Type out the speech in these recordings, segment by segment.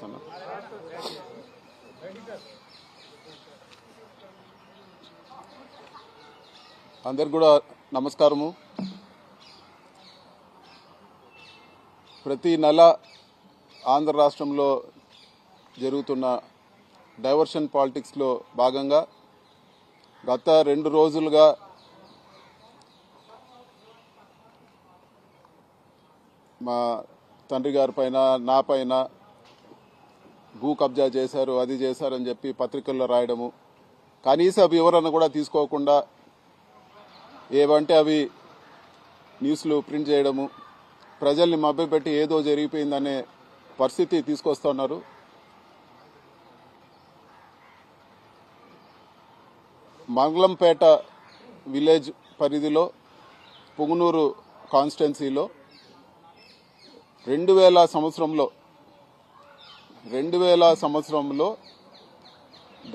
చేస్తాను. అందరికి కూడా నమస్కారము. ప్రతి నెల ఆంధ్ర రాష్ట్రంలో జరుగుతున్న డైవర్షన్ పాలిటిక్స్లో భాగంగా గత 2 రోజులుగా మా తండ్రి గారి పైన నా పైన భూ కబ్జా చేశారు, అది చేశారని చెప్పి పత్రికల్లో రాయడము, కనీస వివరణ కూడా తీసుకోకుండా ఏవంటే అవి న్యూస్లు ప్రింట్ చేయడము, ప్రజల్ని మభ్యపెట్టి ఏదో జరిగిపోయిందనే పరిస్థితి తీసుకొస్తున్నారు. మంగళంపేట విలేజ్ పరిధిలో పుంగనూరు కాన్స్టిట్యున్సీలో 2000 సంవత్సరంలో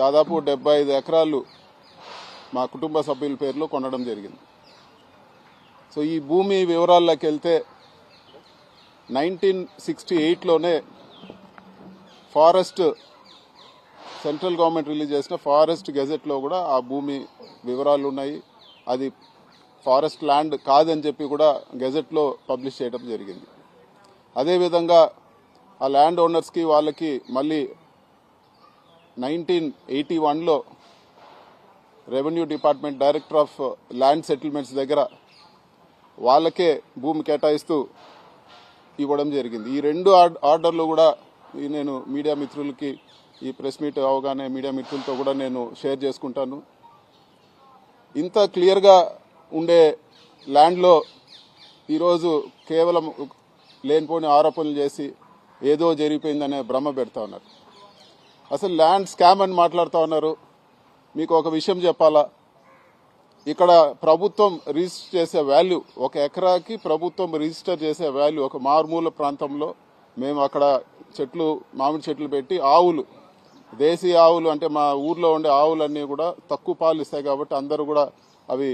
దాదాపు 75 ఎకరాలు మా కుటుంబ సభ్యుల పేర్లో కొనడం జరిగింది. సో ఈ భూమి వివరాల్లోకి వెళ్తే 1968లోనే ఫారెస్ట్ సెంట్రల్ గవర్నమెంట్ రిలీజ్ చేసిన ఫారెస్ట్ గెజెట్లో కూడా ఆ భూమి వివరాలు ఉన్నాయి. అది ఫారెస్ట్ ల్యాండ్ కాదని చెప్పి కూడా గెజెట్లో పబ్లిష్ చేయడం జరిగింది. అదేవిధంగా ఆ ల్యాండ్ ఓనర్స్కి వాళ్ళకి మళ్ళీ 1981లో revenue department director of land settlements దగ్గర వాళ్ళకే భూమి కేటాయిస్తూ ఇవ్వడం జరిగింది. ఈ 2 ఆర్డర్లు కూడా నేను మీడియా మిత్రులకి ఈ ప్రెస్ మీట్ అవగానే మీడియా మిత్రులతో కూడా నేను షేర్ చేసుకుంటాను. ఇంత క్లియర్గా ఉండే ల్యాండ్లో ఈరోజు కేవలం లేనిపోని ఆరోపణలు చేసి ఏదో జరిగిపోయిందనే భ్రమ పెడతా ఉన్నారు. అసలు ల్యాండ్ స్కామ్ అని మాట్లాడుతూ ఉన్నారు. మీకు ఒక విషయం చెప్పాలా, ఇక్కడ ప్రభుత్వం రిజిస్టర్ చేసే వాల్యూ, 1 ఎకరాకి ప్రభుత్వం రిజిస్టర్ చేసే వాల్యూ, ఒక మారుమూల ప్రాంతంలో మేము అక్కడ చెట్లు, మామిడి చెట్లు పెట్టి ఆవులు, దేశీయ ఆవులు అంటే మా ఊర్లో ఉండే ఆవులన్నీ కూడా తక్కువ పాలు ఇస్తాయి కాబట్టి అందరూ కూడా అవి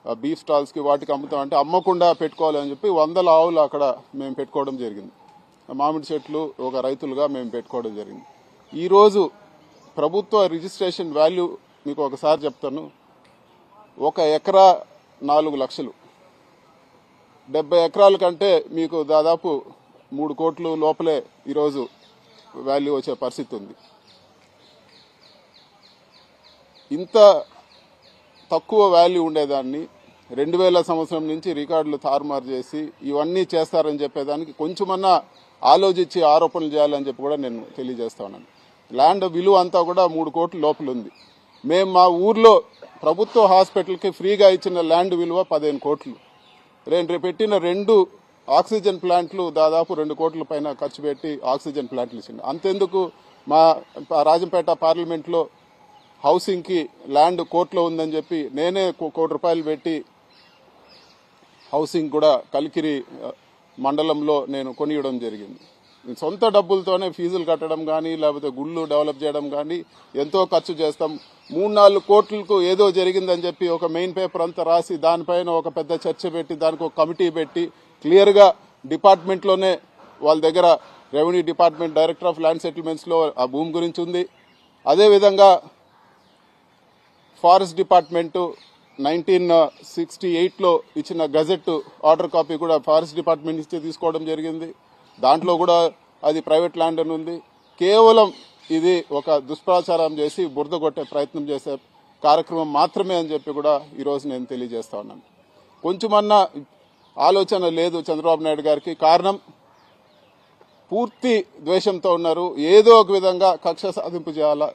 బీఫ్ స్టాల్స్కి వాటికి అమ్ముతామంటే అమ్మకుండా పెట్టుకోవాలని చెప్పి 100 ఆవులు అక్కడ మేము పెట్టుకోవడం జరిగింది. మామిడి చెట్లు ఒక రైతులుగా మేము పెట్టుకోవడం జరిగింది. ఈరోజు ప్రభుత్వ రిజిస్ట్రేషన్ వాల్యూ మీకు ఒకసారి చెప్తాను. 1 ఎకరా 4 లక్షలు, 70 ఎకరాల కంటే మీకు దాదాపు 3 కోట్లు లోపలే ఈరోజు వాల్యూ వచ్చే పరిస్థితి ఉంది. ఇంత తక్కువ వాల్యూ ఉండేదాన్ని 2000 సంవత్సరం నుంచి రికార్డులు తారుమారు చేసి ఇవన్నీ చేస్తారని చెప్పేదానికి కొంచెమన్నా ఆలోచించి ఆరోపణలు చేయాలని చెప్పి కూడా నేను తెలియజేస్తా ఉన్నాను. ల్యాండ్ విలువ అంతా కూడా 3 కోట్ల లోపల ఉంది. మేము మా ఊర్లో ప్రభుత్వ హాస్పిటల్కి ఫ్రీగా ఇచ్చిన ల్యాండ్ విలువ 15 కోట్లు. పెట్టిన 2 ఆక్సిజన్ ప్లాంట్లు దాదాపు 2 కోట్ల పైన ఖర్చు పెట్టి ఆక్సిజన్ ప్లాంట్లు ఇచ్చింది. అంతెందుకు మా రాజంపేట పార్లమెంట్లో హౌసింగ్కి ల్యాండ్ కోర్టులో ఉందని చెప్పి నేనే ₹1 కోటి పెట్టి హౌసింగ్ కూడా కలికిరి మండలంలో నేను కొనియడం జరిగింది. సొంత డబ్బులతోనే ఫీజులు కట్టడం కానీ లేకపోతే గుళ్ళు డెవలప్ చేయడం కానీ ఎంతో ఖర్చు చేస్తాం. 3-4 కోట్లకు ఏదో జరిగిందని చెప్పి ఒక మెయిన్ పేపర్ అంతా రాసి దానిపైన ఒక పెద్ద చర్చ పెట్టి దానికి ఒక కమిటీ పెట్టి క్లియర్గా డిపార్ట్మెంట్లోనే వాళ్ళ దగ్గర revenue department director of land సెటిల్మెంట్స్లో ఆ భూమి గురించి ఉంది. అదేవిధంగా ఫారెస్ట్ డిపార్ట్మెంటు 1968లో ఇచ్చిన గజెట్ ఆర్డర్ కాపీ కూడా ఫారెస్ట్ డిపార్ట్మెంట్ ఇస్తే తీసుకోవడం జరిగింది. దాంట్లో కూడా అది ప్రైవేట్ ల్యాండ్ అని ఉంది. కేవలం ఇది ఒక దుష్ప్రచారం చేసి బురద కొట్టే ప్రయత్నం చేసే కార్యక్రమం మాత్రమే అని చెప్పి కూడా ఈరోజు నేను తెలియజేస్తా ఉన్నాను. కొంచెమన్నా ఆలోచన లేదు చంద్రబాబు నాయుడు గారికి. కారణం పూర్తి ద్వేషంతో ఉన్నారు. ఏదో ఒక విధంగా కక్ష సాధింపు చేయాలా,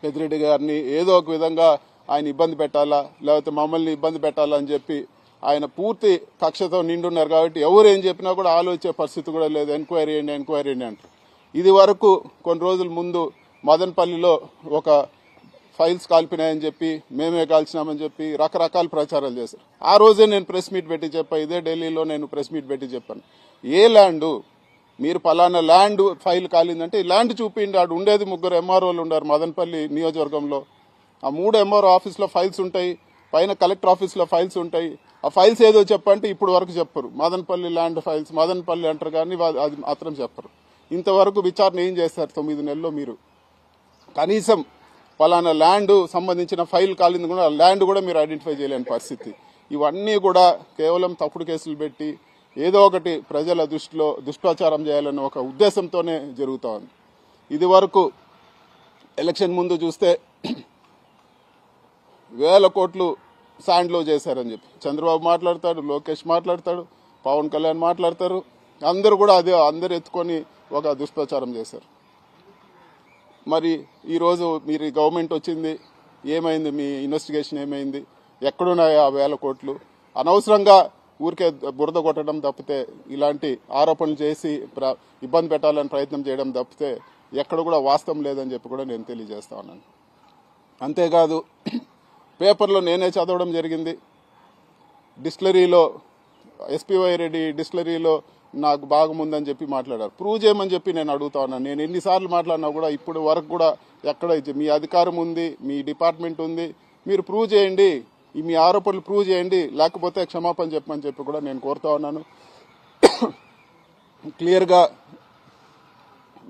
పెద్దిరెడ్డి గారిని ఏదో ఒక విధంగా ఆయన ఇబ్బంది పెట్టాలా లేకపోతే మమ్మల్ని ఇబ్బంది పెట్టాలా అని చెప్పి ఆయన పూర్తి కక్షతో నిండున్నారు. కాబట్టి ఎవరు ఏం చెప్పినా కూడా ఆలోచించే పరిస్థితి కూడా లేదు. ఎంక్వైరీ అంటారు. ఇది వరకు కొన్ని రోజుల ముందు మదనపల్లిలో ఒక ఫైల్స్ కాల్పినాయని చెప్పి మేమే కాల్చినామని చెప్పి రకరకాల ప్రచారాలు చేశారు. ఆ రోజే నేను ప్రెస్ మీట్ పెట్టి చెప్పాను. ఇదే ఢిల్లీలో నేను ప్రెస్ మీట్ పెట్టి చెప్పాను, ఏ ల్యాండు మీరు పలానా ల్యాండ్ ఫైల్ కాలిందంటే ఈ ల్యాండ్ చూపిండి. ఆడు ఉండేది 3 ఎంఆర్ఓలు ఉన్నారు మదనపల్లి నియోజకవర్గంలో. ఆ 3 ఎంఆర్ఓ ఆఫీస్లో ఫైల్స్ ఉంటాయి, పైన కలెక్టర్ ఆఫీస్లో ఫైల్స్ ఉంటాయి. ఆ ఫైల్స్ ఏదో చెప్పంటే ఇప్పుడు వరకు చెప్పరు. మదనపల్లి ల్యాండ్ ఫైల్స్ మదనపల్లి అంటారు కానీ అది మాత్రం చెప్పరు. ఇంతవరకు విచారణ ఏం చేస్తారు 9 నెలల్లో? మీరు కనీసం పలానా ల్యాండ్ సంబంధించిన ఫైల్ కాలింది కూడా ల్యాండ్ కూడా మీరు ఐడెంటిఫై చేయలేని పరిస్థితి. ఇవన్నీ కూడా కేవలం తప్పుడు కేసులు పెట్టి ఏదో ఒకటి ప్రజల దృష్టిలో దుష్ప్రచారం చేయాలన్న ఒక ఉద్దేశంతోనే జరుగుతూ ఉంది. ఇది వరకు ఎలక్షన్ ముందు చూస్తే 1000 కోట్లు శాండ్లో చేశారని చెప్పి చంద్రబాబు మాట్లాడతాడు, లోకేష్ మాట్లాడతాడు, పవన్ కళ్యాణ్ మాట్లాడతారు. అందరూ కూడా అందరు ఎత్తుకొని ఒక దుష్ప్రచారం చేశారు. మరి ఈరోజు మీరు గవర్నమెంట్ వచ్చింది, ఏమైంది? మీ ఇన్వెస్టిగేషన్ ఏమైంది? ఎక్కడున్నాయి ఆ 1000 కోట్లు? అనవసరంగా ఊరికే బురద కొట్టడం తప్పితే, ఇలాంటి ఆరోపణలు చేసి ఇబ్బంది పెట్టాలని ప్రయత్నం చేయడం తప్పితే ఎక్కడ కూడా వాస్తవం లేదని చెప్పి కూడా నేను తెలియజేస్తా ఉన్నాను. అంతేకాదు పేపర్లో నేనే చదవడం జరిగింది. డిస్టిలరీలో ఎస్పీవై రెడ్డి డిస్టిలరీలో నాకు భాగం ఉందని చెప్పి మాట్లాడారు. ప్రూవ్ చేయమని చెప్పి నేను అడుగుతా ఉన్నాను. నేను ఎన్నిసార్లు మాట్లాడినా కూడా ఇప్పుడు వరకు కూడా ఎక్కడ మీ అధికారం ఉంది, మీ డిపార్ట్మెంట్ ఉంది, మీరు ప్రూవ్ చేయండి, మీ ఆరోపణలు ప్రూవ్ చేయండి, లేకపోతే క్షమాపణ చెప్పమని చెప్పి కూడా నేను కోరుతా ఉన్నాను. క్లియర్గా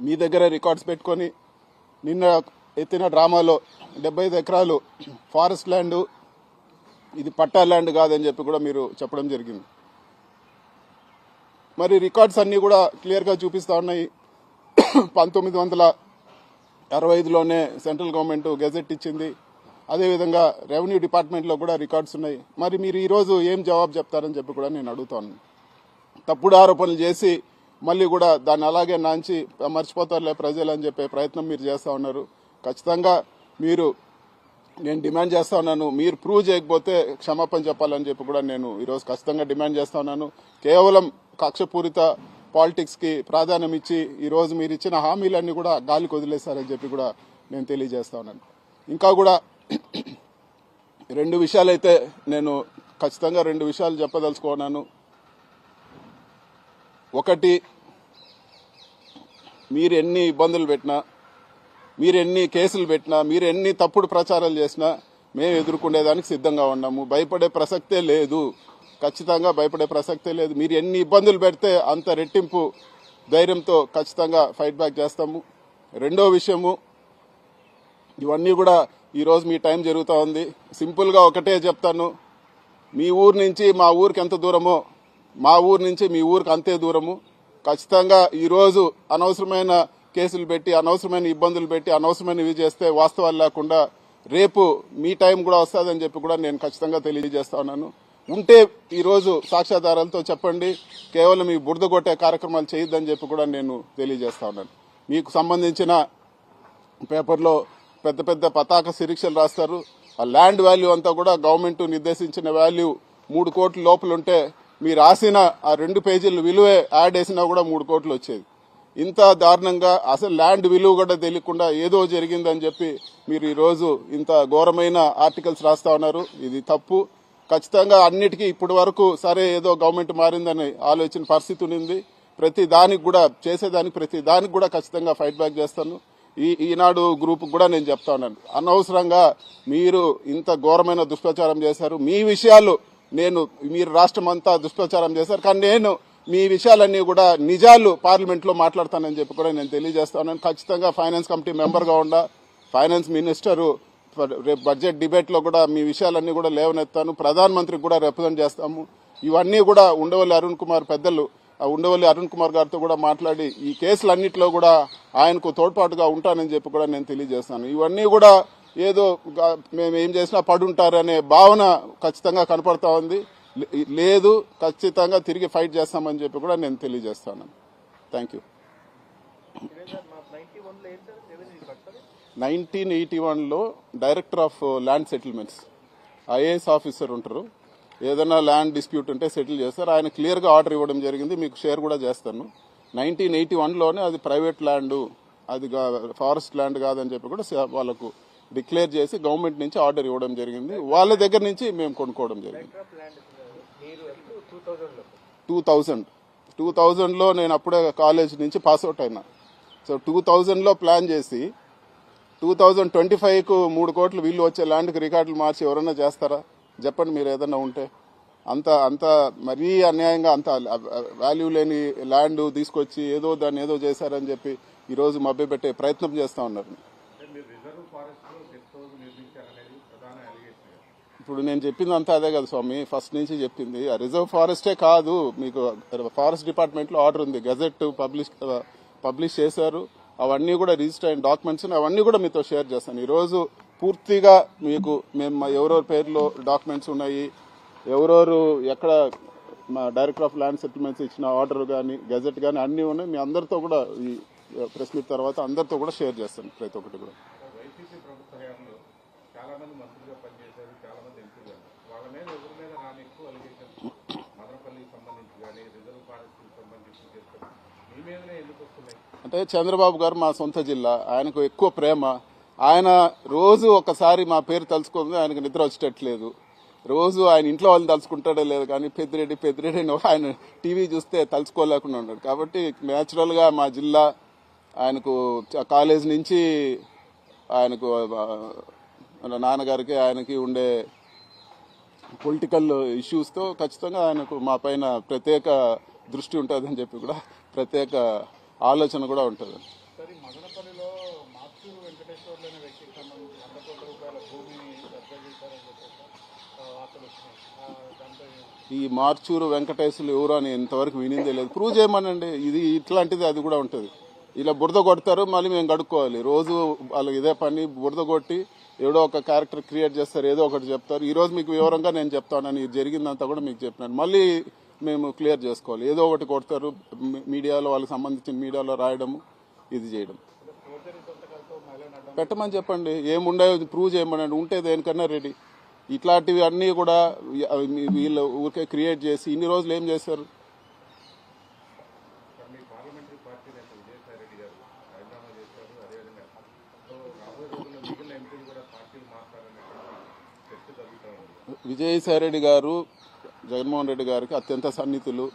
మీ దగ్గర రికార్డ్స్ పెట్టుకొని నిన్న ఎత్తిన డ్రామాలో 75 ఎకరాలు ఫారెస్ట్ ల్యాండ్, ఇది పట్టా ల్యాండ్ కాదని చెప్పి కూడా మీరు చెప్పడం జరిగింది. మరి రికార్డ్స్ అన్నీ కూడా క్లియర్గా చూపిస్తా ఉన్నాయి. 1965లోనే సెంట్రల్ గవర్నమెంట్ గెజెట్ ఇచ్చింది. అదేవిధంగా రెవెన్యూ డిపార్ట్మెంట్లో కూడా రికార్డ్స్ ఉన్నాయి. మరి మీరు ఈరోజు ఏం జవాబు చెప్తారని చెప్పి కూడా నేను అడుగుతాను. తప్పుడు ఆరోపణలు చేసి మళ్ళీ కూడా దాన్ని అలాగే నాంచి మర్చిపోతారులే ప్రజలు అని చెప్పే ప్రయత్నం మీరు చేస్తూ ఉన్నారు. ఖచ్చితంగా నేను డిమాండ్ చేస్తా ఉన్నాను, మీరు ప్రూవ్ చేయకపోతే క్షమాపణ చెప్పాలని చెప్పి కూడా నేను ఈరోజు ఖచ్చితంగా డిమాండ్ చేస్తా ఉన్నాను. కేవలం కక్షపూరిత పాలిటిక్స్ కి ప్రాధాన్యం ఇచ్చి ఈరోజు మీరు ఇచ్చిన హామీలన్నీ కూడా గాలికి వదిలేశారని చెప్పి కూడా నేను తెలియజేస్తా ఉన్నాను. ఇంకా కూడా 2 విషయాలైతే నేను ఖచ్చితంగా 2 విషయాలు చెప్పదలుచుకున్నాను. ఒకటి, మీరు ఎన్ని ఇబ్బందులు పెట్టినా, మీరు ఎన్ని కేసులు పెట్టినా, మీరు ఎన్ని తప్పుడు ప్రచారాలు చేసినా మేము ఎదుర్కొనేదానికి సిద్ధంగా ఉన్నాము. భయపడే ప్రసక్తే లేదు, ఖచ్చితంగా భయపడే ప్రసక్తే లేదు. మీరు ఎన్ని ఇబ్బందులు పెడితే అంత రెట్టింపు ధైర్యంతో ఖచ్చితంగా ఫైట్ బ్యాక్ చేస్తాము. రెండో విషయము, ఇవన్నీ కూడా ఈరోజు మీ టైం జరుగుతూ ఉంది. సింపుల్గా ఒకటే చెప్తాను, మీ ఊరు నుంచి మా ఊరికి ఎంత దూరమో మా ఊరు నుంచి మీ ఊరికి అంతే దూరము. ఖచ్చితంగా ఈరోజు అనవసరమైన కేసులు పెట్టి, అనవసరమైన ఇబ్బందులు పెట్టి, అనవసరమైనవి చేస్తే వాస్తవాలు లేకుండా రేపు మీ టైం కూడా వస్తుందని చెప్పి కూడా నేను ఖచ్చితంగా తెలియజేస్తా ఉన్నాను. ఉంటే ఈరోజు సాక్ష్యాధారాలతో చెప్పండి, కేవలం ఈ బురద కొట్టే కార్యక్రమాలు చేయొద్దని చెప్పి కూడా నేను తెలియజేస్తా ఉన్నాను. మీకు సంబంధించిన పేపర్లో పెద్ద పెద్ద పతాక శీర్షికలు రాస్తారు. ఆ ల్యాండ్ వాల్యూ అంతా కూడా గవర్నమెంట్ నిర్దేశించిన వాల్యూ 3 కోట్ల లోపల ఉంటే మీరు రాసిన ఆ 2 పేజీల విలువే యాడ్ వేసినా కూడా 3 కోట్లు వచ్చేది. ఇంత దారుణంగా అసలు ల్యాండ్ విలువ కూడా తెలియకుండా ఏదో జరిగిందని చెప్పి మీరు ఈరోజు ఇంత ఘోరమైన ఆర్టికల్స్ రాస్తా ఉన్నారు. ఇది తప్పు. ఖచ్చితంగా అన్నిటికీ ఇప్పటి వరకు సరే ఏదో గవర్నమెంట్ మారిందని ఆలోచన పరిస్థితి ఉంది. ప్రతి దానికి కూడా చేసేదానికి ప్రతి దానికి కూడా ఖచ్చితంగా ఫైట్ బ్యాక్ చేస్తాను. ఈనాడు గ్రూప్ కూడా నేను చెప్తా ఉన్నాను, అనవసరంగా మీరు ఇంత ఘోరమైన దుష్ప్రచారం చేశారు. మీ విషయాలు మీరు రాష్ట్రం అంతా దుష్ప్రచారం చేశారు, కానీ నేను మీ విషయాలన్నీ కూడా నిజాలు పార్లమెంట్ లో మాట్లాడతానని చెప్పి కూడా నేను తెలియజేస్తాను. ఖచ్చితంగా ఫైనాన్స్ కమిటీ మెంబర్ గా ఉండా ఫైనాన్స్ మినిస్టర్ రేపు బడ్జెట్ డిబేట్ లో కూడా మీ విషయాలన్నీ కూడా లేవనెత్తాను. ప్రధానమంత్రికి కూడా రిప్రజెంట్ చేస్తాము. ఇవన్నీ కూడా ఉండవల్లి అరుణ్ కుమార్ పెద్దలు ఉండవల్లి అరుణ్ కుమార్ గారితో కూడా మాట్లాడి ఈ కేసులన్నింటిలో కూడా ఆయనకు తోడ్పాటుగా ఉంటానని చెప్పి కూడా నేను తెలియజేస్తాను. ఇవన్నీ కూడా ఏదో మేము ఏం చేసినా పడుంటారనే భావన ఖచ్చితంగా కనపడతా ఉంది. లేదు, ఖచ్చితంగా తిరిగి ఫైట్ చేస్తామని చెప్పి కూడా నేను తెలియజేస్తాను. Thank you. 1981లో director of land settlements IAS officer ఉంటారు. ఏదైనా ల్యాండ్ డిస్ప్యూట్ ఉంటే సెటిల్ చేస్తారు. ఆయన క్లియర్గా ఆర్డర్ ఇవ్వడం జరిగింది, మీకు షేర్ కూడా చేస్తాను. 1981లోనే అది ప్రైవేట్ ల్యాండ్, అది ఫారెస్ట్ ల్యాండ్ కాదని చెప్పి కూడా వాళ్ళకు డిక్లేర్ చేసి గవర్నమెంట్ నుంచి ఆర్డర్ ఇవ్వడం జరిగింది. వాళ్ళ దగ్గర నుంచి మేము కొనుక్కోవడం జరిగింది. 2000లో నేను అప్పుడే కాలేజ్ నుంచి పాస్అవుట్ అయినా. సో 2000లో ప్లాన్ చేసి 2025కు 3 కోట్లు వీళ్ళు వచ్చే ల్యాండ్కి రికార్డులు మార్చి ఎవరైనా చేస్తారా? చెప్పండి మీరు ఏదన్నా ఉంటే. అంత అంత మరీ అన్యాయంగా అంత వాల్యూ లేని ల్యాండ్ తీసుకొచ్చి ఏదో దాన్ని ఏదో చేశారని చెప్పి ఈరోజు మభ్యపెట్టే ప్రయత్నం చేస్తా ఉన్నారు. ఇప్పుడు నేను చెప్పింది అంతా అదే కదా స్వామి, ఫస్ట్ నుంచి చెప్పింది. రిజర్వ్ ఫారెస్టే కాదు, మీకు ఫారెస్ట్ డిపార్ట్మెంట్ లో ఆర్డర్ ఉంది, గెజెట్ పబ్లిష్ చేశారు. అవన్నీ కూడా రిజిస్టర్ అయిన డాక్యుమెంట్స్ అవన్నీ కూడా మీతో షేర్ చేస్తాను. ఈరోజు పూర్తిగా మీకు మేము ఎవరెవరి పేర్లో డాక్యుమెంట్స్ ఉన్నాయి, ఎవరెవరు ఎక్కడ మా డైరెక్టర్ ఆఫ్ ల్యాండ్ సెటిల్మెంట్స్ ఇచ్చిన ఆర్డర్ కానీ గెజెట్ కానీ అన్నీ ఉన్నాయి. మీ అందరితో కూడా ఈ ప్రెస్ మీట్ తర్వాత అందరితో కూడా షేర్ చేస్తాను ప్రతి ఒక్కటి కూడా. అంటే చంద్రబాబు గారు మా సొంత జిల్లా, ఆయనకు ఎక్కువ ప్రేమ. ఆయన రోజు ఒకసారి మా పేరు తలుచుకుంది ఆయనకు నిద్ర వచ్చేటట్లేదు. రోజు ఆయన ఇంట్లో వాళ్ళని తలుచుకుంటాడో లేదు కానీ పెద్దిరెడ్డి ఆయన టీవీ చూస్తే తలుచుకోలేకుండా ఉన్నాడు. కాబట్టి న్యాచురల్ గా మా జిల్లా ఆయనకు కాలేజ్ నుంచి ఆయనకు నాన్నగారికి ఆయనకి ఉండే పొలిటికల్ ఇష్యూస్తో ఖచ్చితంగా ఆయనకు మా పైన ప్రత్యేక దృష్టి ఉంటుందని చెప్పి కూడా ప్రత్యేక ఆలోచన కూడా ఉంటుంది. ఈ మార్చూరు వెంకటేశ్వర్లు ఎవరు అని ఇంతవరకు వినిందే లేదు. ప్రూవ్ చేయమనండి. ఇది ఇట్లాంటిది అది కూడా ఉంటుంది. ఇలా బురద కొడతారు, మళ్ళీ మేము కడుక్కోవాలి. రోజు వాళ్ళకి ఇదే పని, బురద కొట్టి ఏదో ఒక క్యారెక్టర్ క్రియేట్ చేస్తారు, ఏదో ఒకటి చెప్తారు. ఈ రోజు మీకు వివరంగా నేను చెప్తానని ఇది జరిగిందంతా కూడా మీకు చెప్పినాను. మళ్ళీ మేము క్లియర్ చేసుకోవాలి. ఏదో ఒకటి కొడతారు, మీడియాలో వాళ్ళకి సంబంధించిన మీడియాలో రాయడము, ఇది చేయడం. పెట్టమని చెప్పండి, ఏముండే ప్రూవ్ చేయమనండి. ఉంటే దేనికన్నా రెడీ. ఇట్లాంటివి అన్నీ కూడా వీళ్ళు ఊరికే క్రియేట్ చేసి ఇన్ని రోజులు ఏం చేశారు? విజయసాయిరెడ్డి గారు జగన్మోహన్ రెడ్డి గారికి అత్యంత సన్నిహితులు.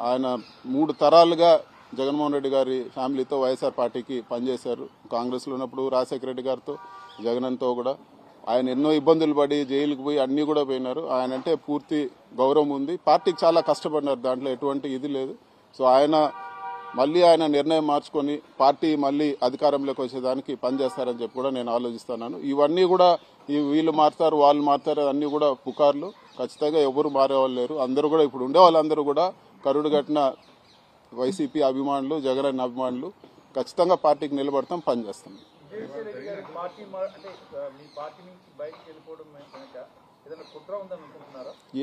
ఆయన 3 తరాలుగా జగన్మోహన్ రెడ్డి గారి ఫ్యామిలీతో వైఎస్ఆర్ పార్టీకి పనిచేశారు. కాంగ్రెస్లో ఉన్నప్పుడు రాజశేఖర రెడ్డి గారితో, జగన్తో కూడా ఆయన ఎన్నో ఇబ్బందులు పడి జైలుకు పోయి అన్ని కూడా పోయినారు. ఆయన అంటే పూర్తి గౌరవం ఉంది. పార్టీకి చాలా కష్టపడినారు, దాంట్లో ఎటువంటి ఇది లేదు. సో ఆయన నిర్ణయం మార్చుకొని పార్టీ మళ్ళీ అధికారంలోకి వచ్చేదానికి పనిచేస్తారని చెప్పి కూడా నేను ఆలోచిస్తున్నాను. ఇవన్నీ కూడా వీళ్ళు మారుతారు, వాళ్ళు మారుతారు, అన్ని కూడా పుకార్లు. ఖచ్చితంగా ఎవరు మారేవాళ్ళు లేరు. అందరూ కూడా ఇప్పుడు ఉండే వాళ్ళందరూ కూడా కరుడు కట్టిన వైసీపీ అభిమానులు, జగన్ అభిమానులు. ఖచ్చితంగా పార్టీకి నిలబడతాం, పనిచేస్తాం.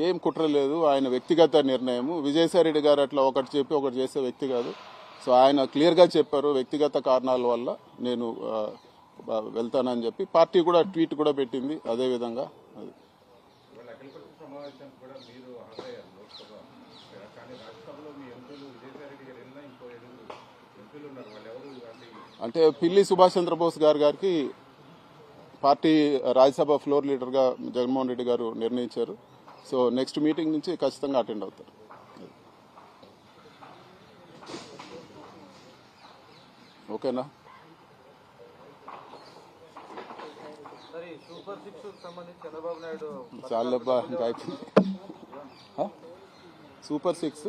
ఏం కుట్ర లేదు, ఆయన వ్యక్తిగత నిర్ణయం. విజయసాయిరెడ్డి గారు అట్లా ఒకటి చెప్పి ఒకటి చేసే వ్యక్తి కాదు. సో ఆయన క్లియర్ గా చెప్పారు, వ్యక్తిగత కారణాల వల్ల నేను వెళ్తానని చెప్పి. పార్టీ కూడా ట్వీట్ కూడా పెట్టింది అదే విధంగా. అంటే పిల్లి సుభాష్ చంద్రబోస్ గారికి పార్టీ రాజ్యసభ ఫ్లోర్ లీడర్ గా జగన్మోహన్ రెడ్డి గారు నిర్ణయించారు. సో నెక్స్ట్ మీటింగ్ నుంచి ఖచ్చితంగా అటెండ్ అవుతారు. ఓకేనా? చాలబ్బా, ఇంకా అయిపోయింది. సూపర్ సిక్స్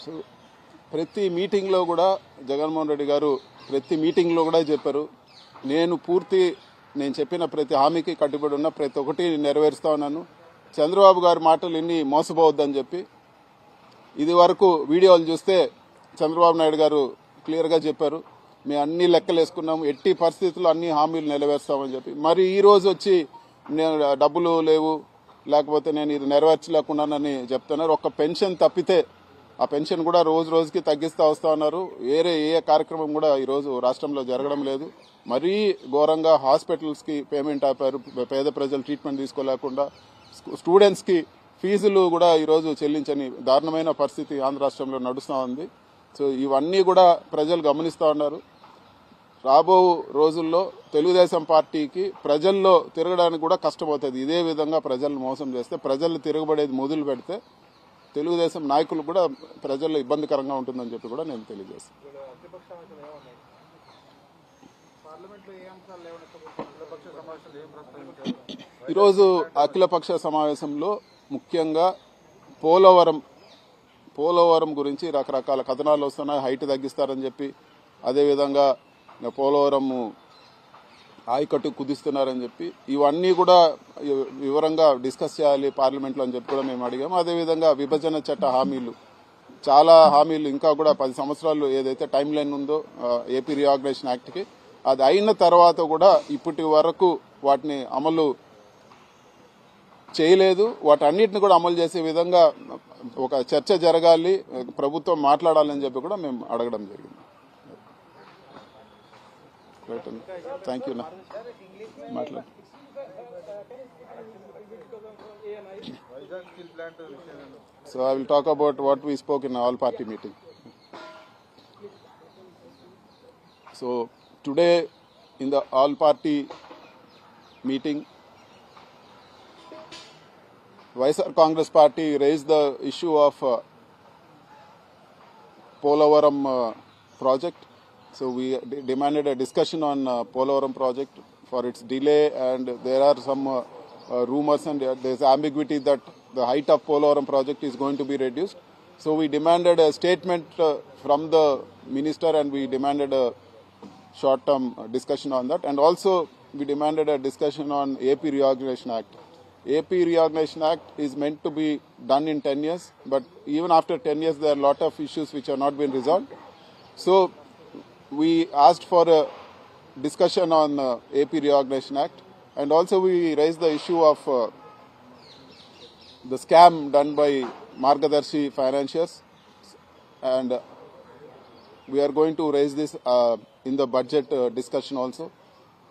సో ప్రతి మీటింగ్ లో కూడా జగన్మోహన్ రెడ్డి గారు ప్రతి మీటింగ్ లో కూడా చెప్పారు, నేను చెప్పిన ప్రతి హామీకి కట్టుబడి ఉన్న ప్రతి ఒక్కటి నెరవేరుస్తా ఉన్నాను. చంద్రబాబు గారి మాటలు ఇన్ని మోసపోవద్దని చెప్పి ఇది వరకు వీడియోలు చూస్తే చంద్రబాబు నాయుడు గారు క్లియర్ గా చెప్పారు, మేము అన్ని లెక్కలు వేసుకున్నాము, ఎట్టి పరిస్థితుల్లో అన్ని హామీలు నెరవేరుస్తామని చెప్పి. మరి ఈ రోజు వచ్చి నేను డబ్బులు లేవు, లేకపోతే నేను ఇది నెరవేర్చలేకున్నానని చెప్తున్నారు. ఒక్క పెన్షన్ తప్పితే ఆ పెన్షన్ కూడా రోజు రోజుకి తగ్గిస్తూ వస్తా ఉన్నారు. ఏ కార్యక్రమం కూడా ఈ రోజు రాష్ట్రంలో జరగడం లేదు. మరీ ఘోరంగా హాస్పిటల్స్ కి పేమెంట్ ఆపారు, పేద ప్రజలు ట్రీట్మెంట్ తీసుకోలేకుండా. స్టూడెంట్స్ కి ఫీజులు కూడా ఈ రోజు చెల్లించని దారుణమైన పరిస్థితి ఆంధ్ర రాష్ట్రంలో నడుస్తూ ఉంది. సో ఇవన్నీ కూడా ప్రజలు గమనిస్తూ ఉన్నారు. రాబో రోజుల్లో తెలుగుదేశం పార్టీకి ప్రజల్లో తిరగడానికి కూడా కష్టమవుతుంది. ఇదే విధంగా ప్రజలను మోసం చేస్తే, ప్రజలు తిరగబడేది మొదలు పెడితే తెలుగుదేశం నాయకులు కూడా ప్రజల్లో ఇబ్బందికరంగా ఉంటుందని చెప్పి కూడా నేను తెలియజేస్తాను. ఈరోజు అఖిలపక్ష సమావేశంలో ముఖ్యంగా పోలవరం గురించి రకరకాల కథనాలు వస్తున్నాయి. హైట్ తగ్గిస్తారని చెప్పి, అదేవిధంగా పోలవరం ఆయకట్టు కుదిస్తున్నారని చెప్పి, ఇవన్నీ కూడా వివరంగా డిస్కస్ చేయాలి పార్లమెంట్లో అని చెప్పి కూడా మేము అడిగాము. అదేవిధంగా విభజన చట్ట హామీలు, చాలా హామీలు ఇంకా కూడా 10 సంవత్సరాలు ఏదైతే టైం లైన్ ఉందో ఏపీ రీఆర్గనైజేషన్ యాక్ట్కి, అది అయిన తర్వాత కూడా ఇప్పటి వరకు వాటిని అమలు చేయలేదు. వాటన్నిటిని కూడా అమలు చేసే విధంగా ఒక చర్చ జరగాలి, ప్రభుత్వం మాట్లాడాలని చెప్పి కూడా మేము అడగడం జరిగింది. Thank you. మాట్లాడు. So I will talk about what we spoke in all party meeting. So today in the all party meeting, YSR Congress Party raised the issue of Polavaram project. So we demanded a discussion on Polavaram project for its delay, and there are some rumors and there's ambiguity that the height of Polavaram project is going to be reduced. So we demanded a statement from the minister, and we demanded a short-term discussion on that, and also we demanded a discussion on AP Reorganization Act. AP Reorganization Act is meant to be done in 10 years, but even after 10 years there are a lot of issues which have not been resolved. So we asked for a discussion on AP Reorganization Act, and also we raised the issue of the scam done by Margadarshi Financiers, and we are going to raise this in the budget discussion also,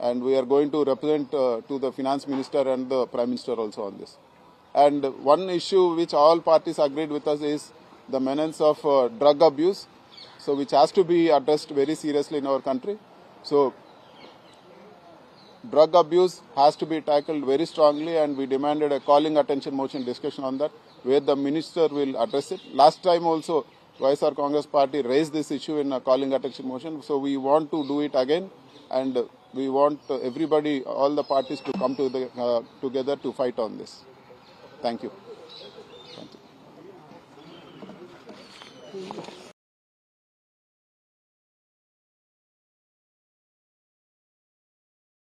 and we are going to represent to the finance minister and the prime minister also on this. And one issue which all parties agreed with us is the menace of drug abuse, so which has to be addressed very seriously in our country. So drug abuse has to be tackled very strongly, and we demanded a calling attention motion discussion on that, where the minister will address it. Last time also YSR Congress Party raised this issue in a calling attention motion, so we want to do it again, and we want everybody, all the parties to come together to fight on this. Thank you. Thank you.